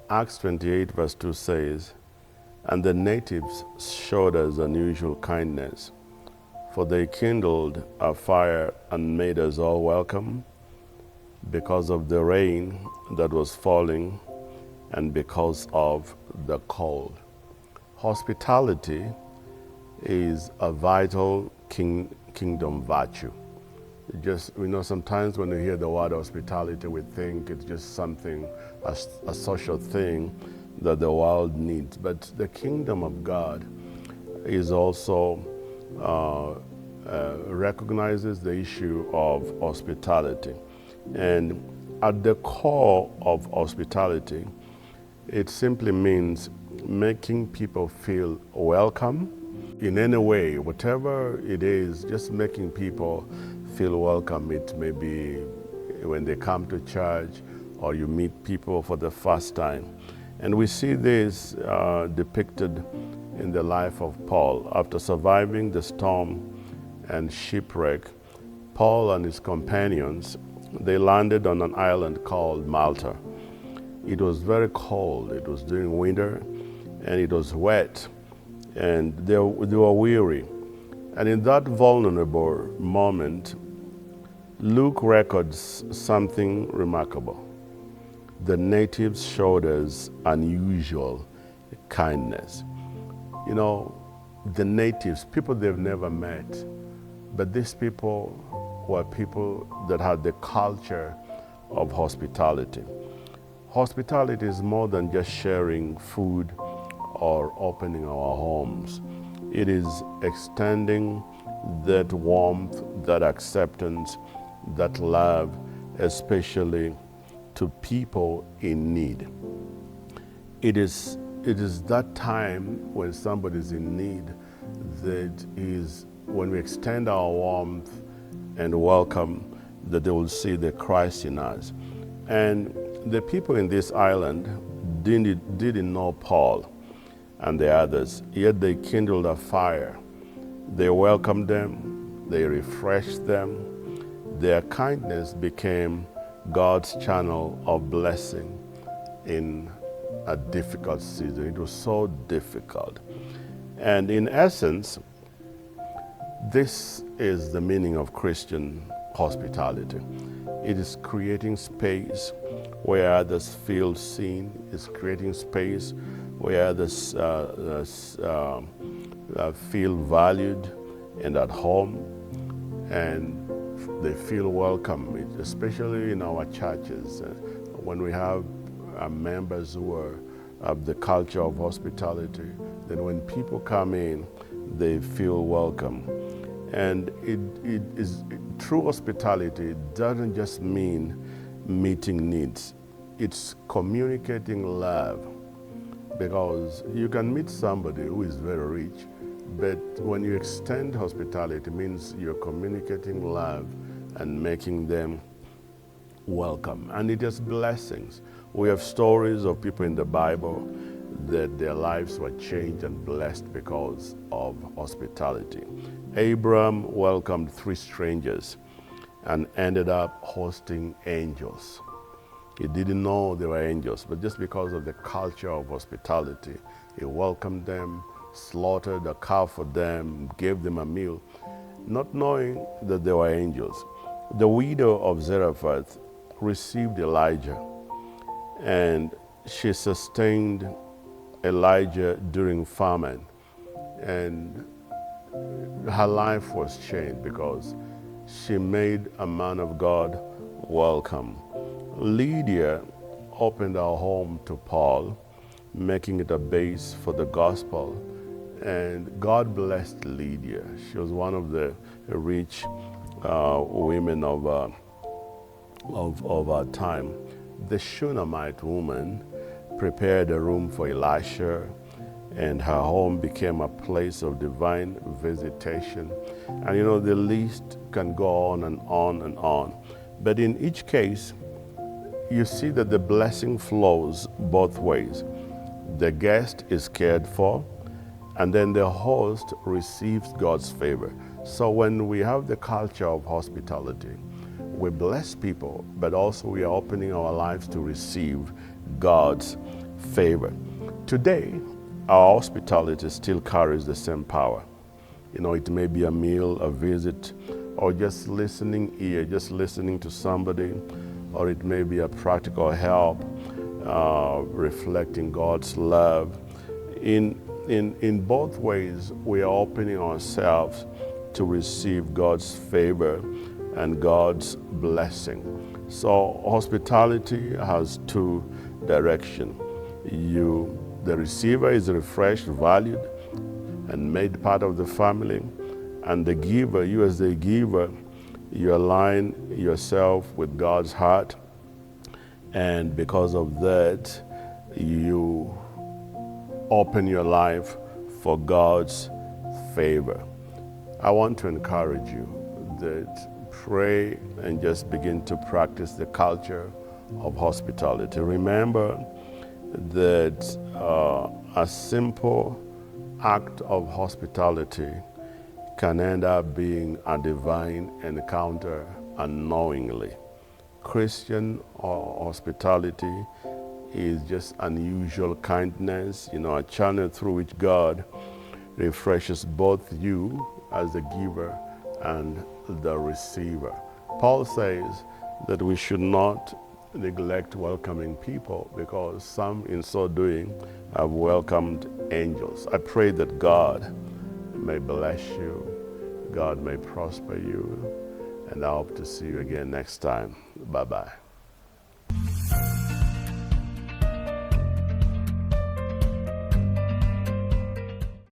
Acts 28 verse 2 says, "And the natives showed us unusual kindness, for they kindled a fire and made us all welcome because of the rain that was falling and because of the cold." Hospitality is a vital kingdom virtue. Sometimes when we hear the word hospitality, we think it's just something, a social thing that the world needs. But the kingdom of God is also recognizes the issue of hospitality. And at the core of hospitality, it simply means making people feel welcome in any way, whatever it is, just making people feel welcome. It may be when they come to church or you meet people for the first time. And we see this depicted in the life of Paul. After surviving the storm and shipwreck, Paul and his companions, they landed on an island called Malta. It was very cold, it was during winter, and it was wet, and they were weary. And in that vulnerable moment, Luke records something remarkable. The natives showed us unusual kindness. The natives, people they've never met, but these people were people that had the culture of hospitality. Hospitality is more than just sharing food or opening our homes. It is extending that warmth, that acceptance, that love, especially to people in need. It is that time when somebody's in need that is when we extend our warmth and welcome, that they will see the Christ in us. And the people in this island didn't know Paul and the others, yet they kindled a fire. They welcomed them, they refreshed them. Their kindness became God's channel of blessing in a difficult season. It was so difficult. And in essence, this is the meaning of Christian hospitality. It is creating space where others feel seen. It's creating space where others feel valued and at home, and they feel welcome, especially in our churches. When we have members who are of the culture of hospitality, then when people come in, they feel welcome. And true hospitality doesn't just mean meeting needs. It's communicating love, because you can meet somebody who is very rich, but when you extend hospitality, it means you're communicating love and making them welcome. And it is blessings. We have stories of people in the Bible that their lives were changed and blessed because of hospitality. Abram welcomed 3 strangers and ended up hosting angels. He didn't know they were angels, but just because of the culture of hospitality, he welcomed them, slaughtered a cow for them, gave them a meal, not knowing that they were angels. The widow of Zarephath received Elijah, and she sustained Elijah during famine, and her life was changed because she made a man of God welcome. Lydia opened her home to Paul, making it a base for the gospel, and God blessed Lydia. She was one of the rich women of our time. The Shunammite woman prepared a room for Elisha, and her home became a place of divine visitation. And the list can go on and on and on. But in each case, you see that the blessing flows both ways. The guest is cared for, and then the host receives God's favor. So when we have the culture of hospitality, we bless people, but also we are opening our lives to receive God's favor. Today, our hospitality still carries the same power. You know, it may be a meal, a visit, or just listening ear, just listening to somebody, or it may be a practical help, reflecting God's love. In both ways, we are opening ourselves to receive God's favor and God's blessing. So hospitality has two directions. The receiver is refreshed, valued, and made part of the family. And the giver, you as the giver, you align yourself with God's heart. And because of that, you open your life for God's favor. I want to encourage you that pray and just begin to practice the culture of hospitality. Remember that a simple act of hospitality can end up being a divine encounter unknowingly. Christian hospitality is just unusual kindness, a channel through which God refreshes both you as the giver and the receiver. Paul says that we should not neglect welcoming people, because some in so doing have welcomed angels. I pray that God may bless you, God may prosper you, and I hope to see you again next time. Bye-bye.